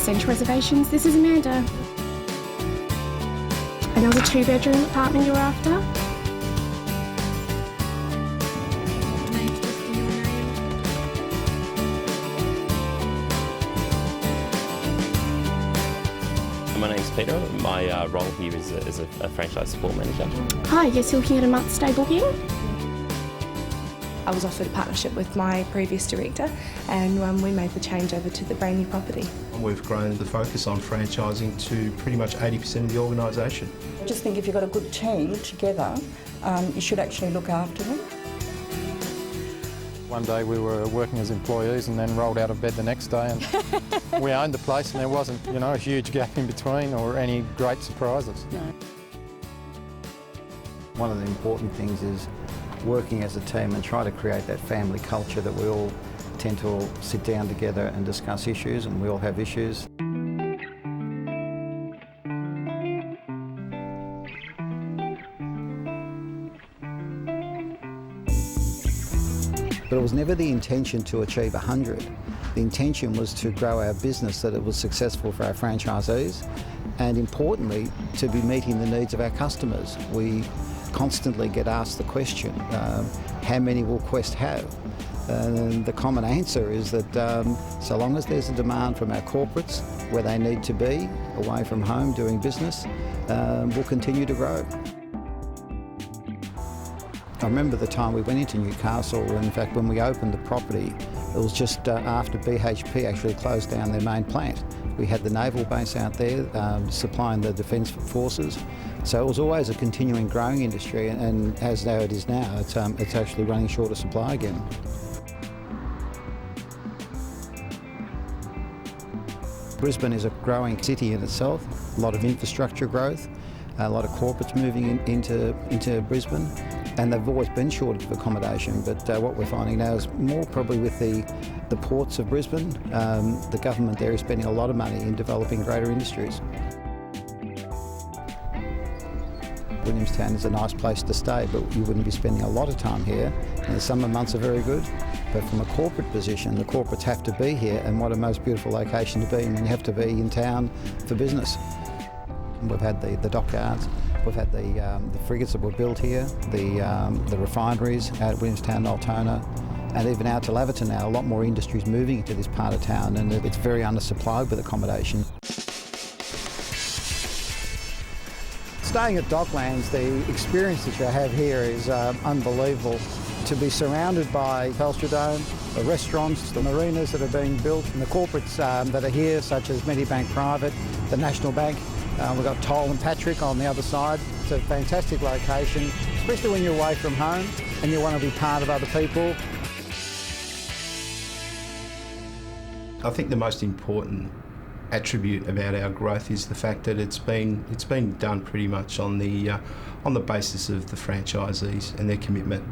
Centre Reservations. This is Amanda. And there was a 2-bedroom apartment you were after? My name's Peter. My role here is a franchise support manager. Hi, yes, you're looking at a month's stay booking? I was offered a partnership with my previous director and we made the change over to the brand new property. We've grown the focus on franchising to pretty much 80% of the organisation. I just think if you've got a good team together, you should actually look after them. One day we were working as employees and then rolled out of bed the next day and we owned the place and there wasn't, a huge gap in between or any great surprises. No. One of the important things is working as a team and try to create that family culture that we all tend to all sit down together and discuss issues, and we all have issues. But it was never the intention to achieve 100. The intention was to grow our business so that it was successful for our franchisees and, importantly, to be meeting the needs of our customers. We constantly get asked the question, how many will Quest have? And the common answer is that so long as there's a demand from our corporates where they need to be, away from home doing business, we'll continue to grow. I remember the time we went into Newcastle, and in fact when we opened the property, it was just after BHP actually closed down their main plant. We had the naval base out there supplying the Defence Forces. So it was always a continuing growing industry, and as now it is now, it's actually running short of supply again. Brisbane is a growing city in itself, a lot of infrastructure growth, a lot of corporates moving into Brisbane, and they've always been short of accommodation, but what we're finding now is more probably with the ports of Brisbane. The government there is spending a lot of money in developing greater industries. Williamstown is a nice place to stay, but you wouldn't be spending a lot of time here, and the summer months are very good. But from a corporate position, the corporates have to be here, and what a most beautiful location to be in. You have to be in town for business. We've had the dockyards, we've had the frigates that were built here, the refineries out at Williamstown, Altona, and even out to Laverton now. A lot more industries moving into this part of town, and it's very undersupplied with accommodation. Staying at Docklands, the experience that you have here is unbelievable. To be surrounded by Telstra Dome, the restaurants, the marinas that are being built, and the corporates that are here, such as Medibank Private, the National Bank. We've got Toll and Patrick on the other side. It's a fantastic location, especially when you're away from home and you want to be part of other people. I think the most important attribute about our growth is the fact that it's been done pretty much on the basis of the franchisees and their commitment.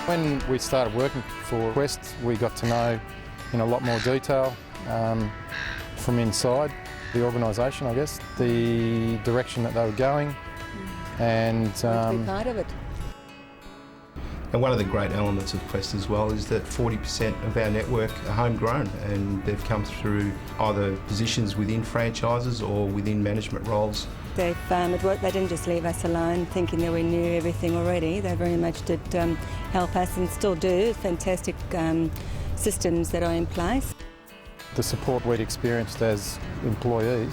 When we started working for Quest, we got to know in a lot more detail from inside the organisation, I guess, the direction that they were going, and be part of it. And one of the great elements of Quest as well is that 40% of our network are homegrown, and they've come through either positions within franchises or within management roles. They didn't just leave us alone thinking that we knew everything already. They very much did help us and still do. Fantastic systems that are in place. The support we'd experienced as employees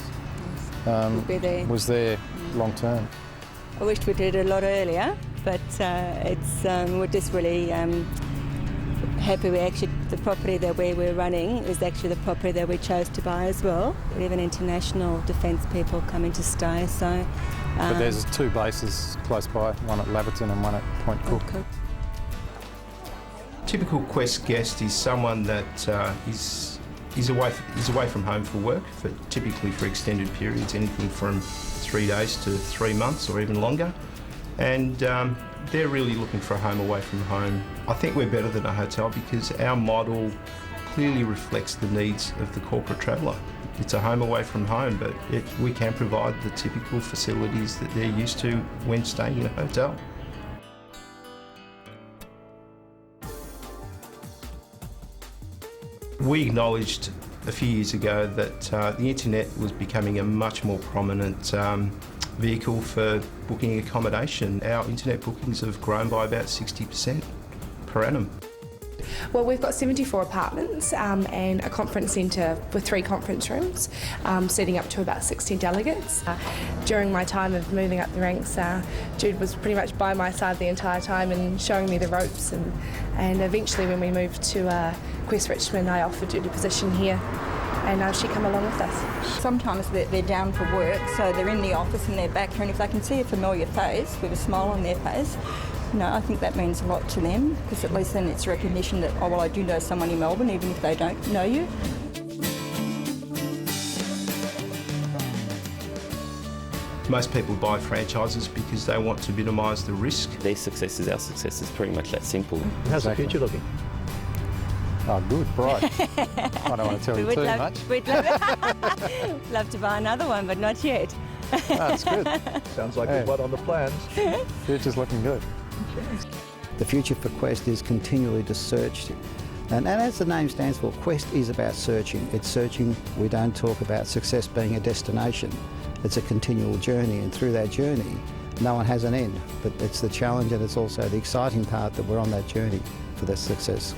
was there long term. I wished we did it a lot earlier, but we're just really happy the property that we were running is actually the property that we chose to buy as well. We have an international defence people coming to stay, so... but there's 2 bases close by, one at Laverton and one at Point Cook. Typical Quest guest is someone that is away from home for work, typically for extended periods, anything from 3 days to 3 months or even longer. And they're really looking for a home away from home. I think we're better than a hotel because our model clearly reflects the needs of the corporate traveller. It's a home away from home, but we can provide the typical facilities that they're used to when staying in a hotel. We acknowledged a few years ago that the internet was becoming a much more prominent vehicle for booking accommodation. Our internet bookings have grown by about 60% per annum. Well, we've got 74 apartments and a conference centre with 3 conference rooms, seating up to about 60 delegates. During my time of moving up the ranks, Jude was pretty much by my side the entire time and showing me the ropes, and eventually when we moved to Quest Richmond, I offered Jude a position here, and she come along with us. Sometimes they're down for work, so they're in the office and they're back here, and if they can see a familiar face with a smile on their face, I think that means a lot to them, because at least then it's recognition that, oh well, I do know someone in Melbourne, even if they don't know you. Most people buy franchises because they want to minimise the risk. Their success is our success. It's pretty much that simple. How's the future looking? Oh, good, bright. I don't want to tell you too much. We'd love to buy another one, but not yet. That's good. Sounds like we've got on the plans. Future's looking good. The future for Quest is continually to search. And as the name stands for, Quest is about searching. It's searching. We don't talk about success being a destination. It's a continual journey, and through that journey, no one has an end. But it's the challenge, and it's also the exciting part that we're on that journey for that success.